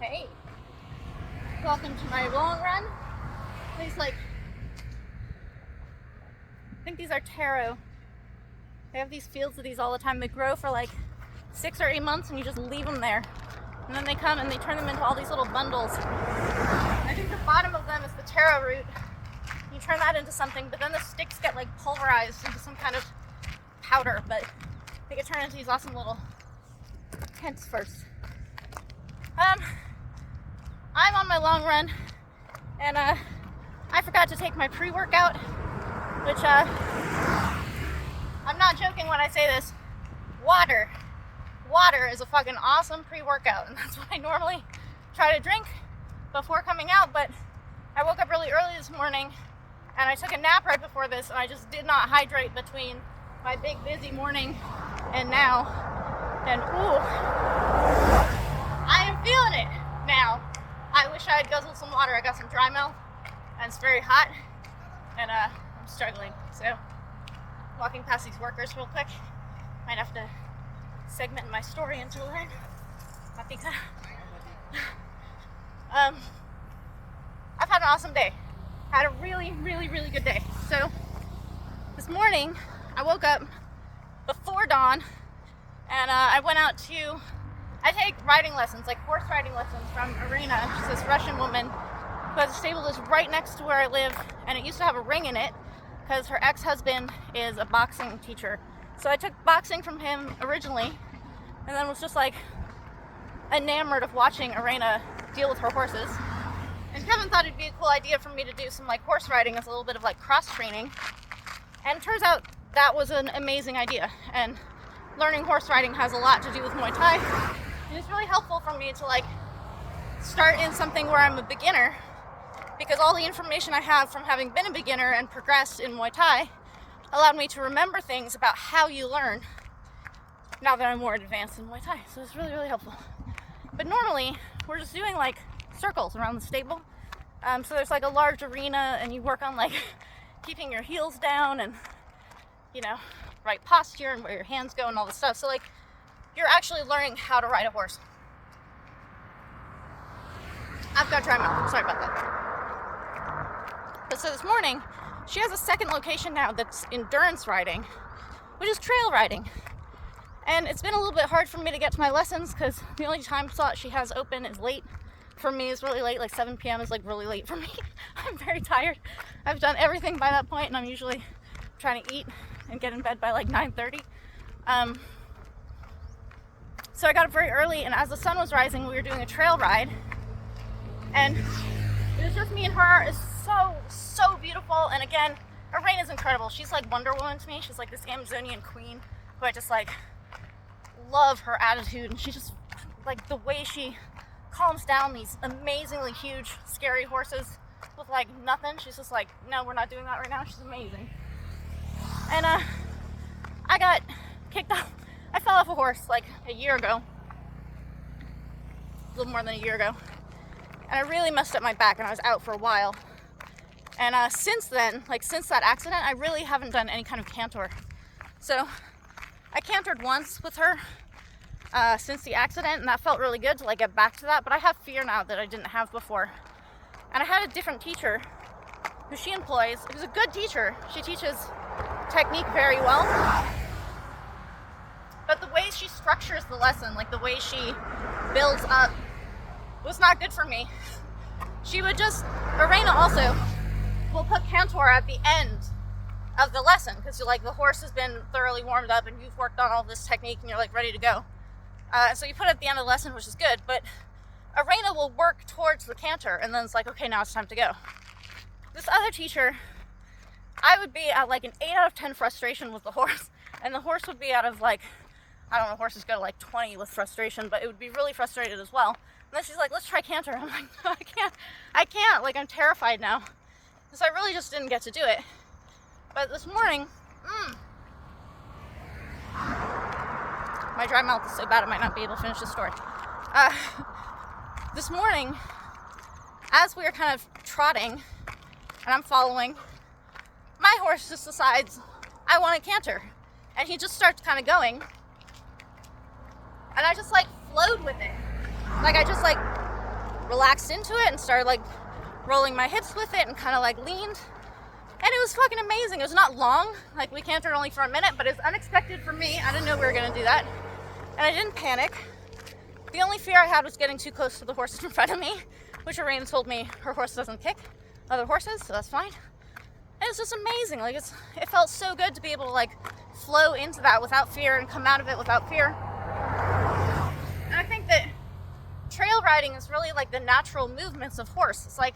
Hey, welcome to my long run. These I think these are taro. They have these fields of these all the time. They grow for like 6 or 8 months and you just leave them there. And then they come and they turn them into all these little bundles. I think the bottom of them is the taro root. You turn that into something, but then the sticks get like pulverized into some kind of powder, but they get turned into these awesome little tents first. I'm on my long run, and I forgot to take my pre-workout, which I'm not joking when I say this. Water is a fucking awesome pre-workout, and that's what I normally try to drink before coming out. But I woke up really early this morning, and I took a nap right before this, and I just did not hydrate between my big busy morning and now. And ooh, I am feeling it now. I wish I had guzzled some water. I got some dry mouth and it's very hot and I'm struggling. So walking past these workers real quick. Might have to segment my story until then. I think I've had an awesome day. Had a really good day. So this morning I woke up before dawn and I went out to I take riding lessons, like horse riding lessons from Irina. She's this Russian woman who has a stable that's right next to where I live, and it used to have a ring in it because her ex-husband is a boxing teacher. So I took boxing from him originally, and then was just like enamored of watching Irina deal with her horses. And Kevin thought it'd be a cool idea for me to do some like horse riding as a little bit of like cross training. And it turns out that was an amazing idea. And learning horse riding has a lot to do with Muay Thai. And it's really helpful for me to like start in something where I'm a beginner, because all the information I have from having been a beginner and progressed in Muay Thai allowed me to remember things about how you learn now that I'm more advanced in Muay Thai. So it's really helpful. But normally we're just doing like circles around the stable. So there's like a large arena and you work on like keeping your heels down and, you know, right posture and where your hands go and all this stuff. So like you're actually learning how to ride a horse. I've got dry mouth. Sorry about that. But so this morning, she has a second location now that's endurance riding, which is trail riding. And it's been a little bit hard for me to get to my lessons because the only time slot she has open is late. For me, it's really late. Like 7 p.m. is like really late for me. I'm very tired. I've done everything by that point, and I'm usually trying to eat and get in bed by like 9:30. So I got up very early, and as the sun was rising, we were doing a trail ride, and it was just me and her. It's so beautiful. And again, Irina's incredible. She's like Wonder Woman to me. She's like this Amazonian queen who I just like love her attitude, and she just like the way she calms down these amazingly huge, scary horses with like nothing. She's just like, no, we're not doing that right now. She's amazing. And I got kicked off. I fell off a horse like a year ago, a little more than a year ago, and I really messed up my back, and I was out for a while. And since then, like since that accident, I really haven't done any kind of canter. So I cantered once with her since the accident, and that felt really good to like get back to that. But I have fear now that I didn't have before. And I had a different teacher who she employs. It was a good teacher. She teaches technique very well. But the way she structures the lesson, like the way she builds up, was not good for me. She would just, Irina also will put canter at the end of the lesson because you're like, the horse has been thoroughly warmed up and you've worked on all this technique and you're like ready to go. So you put it at the end of the lesson, which is good, but Irina will work towards the canter and then it's like, okay, now it's time to go. This other teacher, I would be at like an 8 out of 10 frustration with the horse, and the horse would be out of like, I don't know, horses go to like 20 with frustration, but it would be really frustrated as well. And then she's like, let's try canter. I'm like, no, I can't, like I'm terrified now. So I really just didn't get to do it. But this morning, my dry mouth is so bad I might not be able to finish the story. This morning, as we were kind of trotting, and I'm following, my horse just decides, I want to canter. And he just starts kind of going. And I just like flowed with it. Like I just like relaxed into it and started like rolling my hips with it and kind of like leaned. And it was fucking amazing. It was not long. Like, we cantered only for a minute, but it's unexpected for me. I didn't know we were gonna do that. And I didn't panic. The only fear I had was getting too close to the horses in front of me, which Lorraine told me her horse doesn't kick other horses, so that's fine. And it's just amazing. Like, it felt so good to be able to like flow into that without fear and come out of it without fear. And I think that trail riding is really like the natural movements of horse. It's like,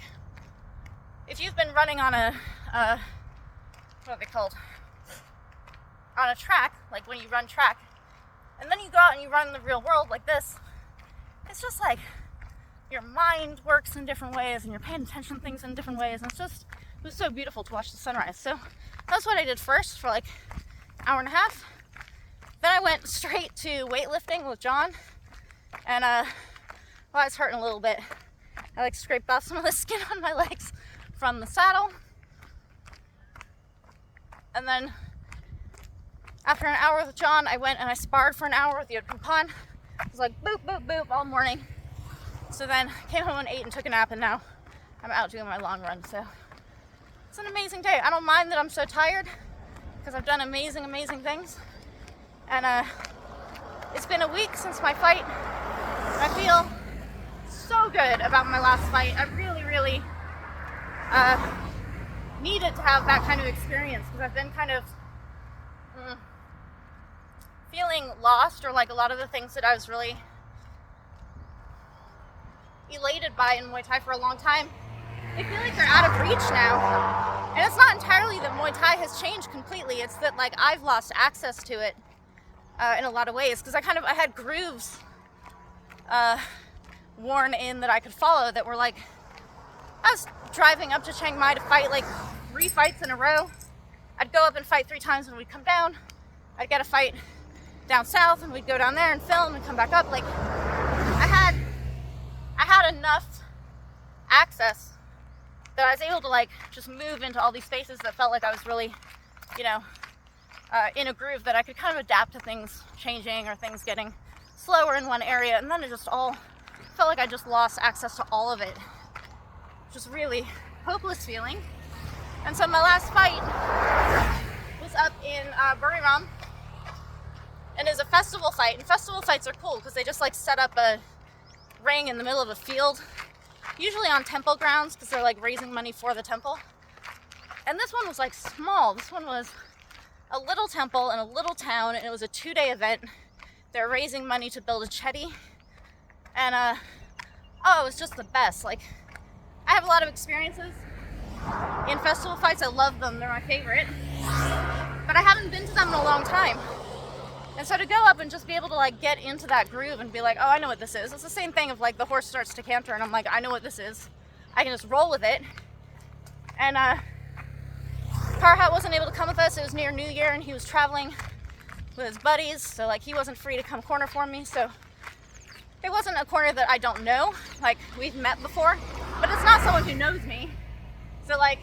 if you've been running on a what are they called? On a track, like when you run track, and then you go out and you run in the real world like this, it's just like your mind works in different ways and you're paying attention to things in different ways, and it was so beautiful to watch the sunrise. So that's what I did first for like an hour and a half. Then I went straight to weightlifting with John, and well, it's hurting a little bit. I like scraped off some of the skin on my legs from the saddle. And then after an hour with John, I went and I sparred for an hour with the Pon. It was like boop, boop, boop all morning. So then came home and ate and took a nap, and now I'm out doing my long run. So it's an amazing day. I don't mind that I'm so tired because I've done amazing, amazing things. And it's been a week since my fight. I feel so good about my last fight. I really, really needed to have that kind of experience because I've been kind of feeling lost, or like a lot of the things that I was really elated by in Muay Thai for a long time, I feel like they're out of reach now. And it's not entirely that Muay Thai has changed completely, it's that like I've lost access to it in a lot of ways, because I had grooves worn in that I could follow that were like, I was driving up to Chiang Mai to fight like 3 fights in a row. I'd go up and fight 3 times and we'd come down. I'd get a fight down south and we'd go down there and film and come back up. Like, I had enough access that I was able to like just move into all these spaces that felt like I was really, you know, in a groove that I could kind of adapt to things changing or things getting slower in one area, and then it just all felt like I just lost access to all of it. Just really hopeless feeling. And so my last fight was up in Buriram, and it was a festival fight. And festival fights are cool because they just like set up a ring in the middle of a field, usually on temple grounds because they're like raising money for the temple. And this one was like small. This one was a little temple in a little town, and it was a 2-day event. They're raising money to build a chetty, and it was just the best. Like, I have a lot of experiences in festival fights. I love them, they're my favorite, but I haven't been to them in a long time. And so to go up and just be able to like get into that groove and be like, oh, I know what this is. It's the same thing of like the horse starts to canter and I'm like, I know what this is. I can just roll with it. And Carhat wasn't able to come with us. It was near New Year and he was traveling with his buddies, so like he wasn't free to come corner for me. So it wasn't a corner that I don't know. Like, we've met before, but it's not someone who knows me. So like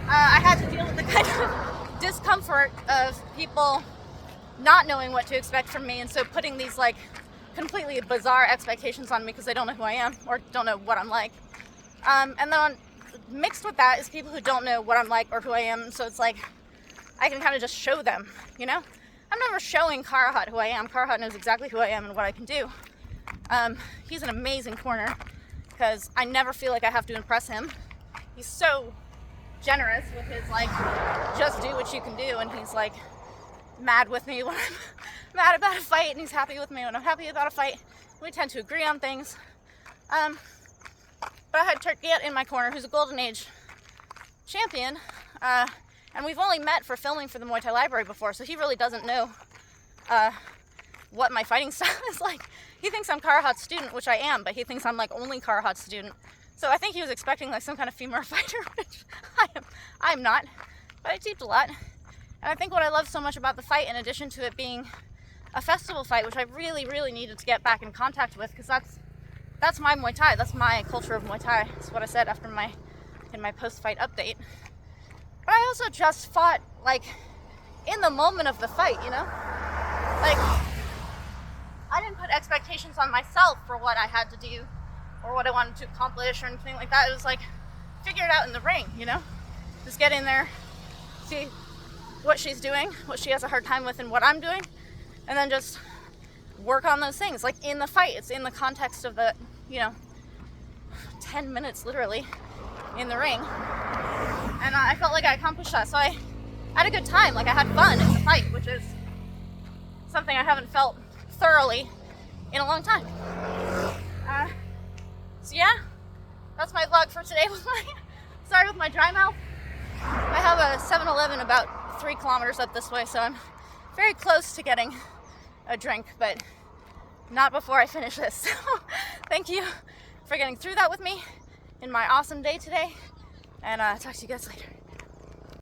I had to deal with the kind of discomfort of people not knowing what to expect from me, and so putting these like completely bizarre expectations on me because they don't know who I am or don't know what I'm like. And then mixed with that is people who don't know what I'm like or who I am, so it's like I can kind of just show them, you know? I'm never showing Carhat who I am. Carhat knows exactly who I am and what I can do. He's an amazing corner because I never feel like I have to impress him. He's so generous with his like, just do what you can do, and he's like mad with me when I'm mad about a fight, and he's happy with me when I'm happy about a fight. We tend to agree on things. But I had Turkiet in my corner, who's a Golden Age champion, and we've only met for filming for the Muay Thai library before, so he really doesn't know what my fighting style is like. He thinks I'm Carhat's student, which I am, but he thinks I'm like only Carhat's student. So I think he was expecting like some kind of female fighter, which I am not, but I teach a lot. And I think what I love so much about the fight, in addition to it being a festival fight, which I really, really needed to get back in contact with, because that's my Muay Thai, that's my culture of Muay Thai. That's what I said after in my post-fight update. But I also just fought like in the moment of the fight, you know? Like, I didn't put expectations on myself for what I had to do or what I wanted to accomplish or anything like that. It was like, figure it out in the ring, you know? Just get in there, see what she's doing, what she has a hard time with, and what I'm doing, and then just work on those things. Like in the fight, it's in the context of the, 10 minutes literally in the ring. And I felt like I accomplished that. So I had a good time. Like I had fun in the fight, which is something I haven't felt thoroughly in a long time. So yeah, that's my vlog for today. Sorry with my dry mouth. I have a 7-Eleven about 3 kilometers up this way, so I'm very close to getting a drink, but not before I finish this. So thank you for getting through that with me in my awesome day today, and talk to you guys later.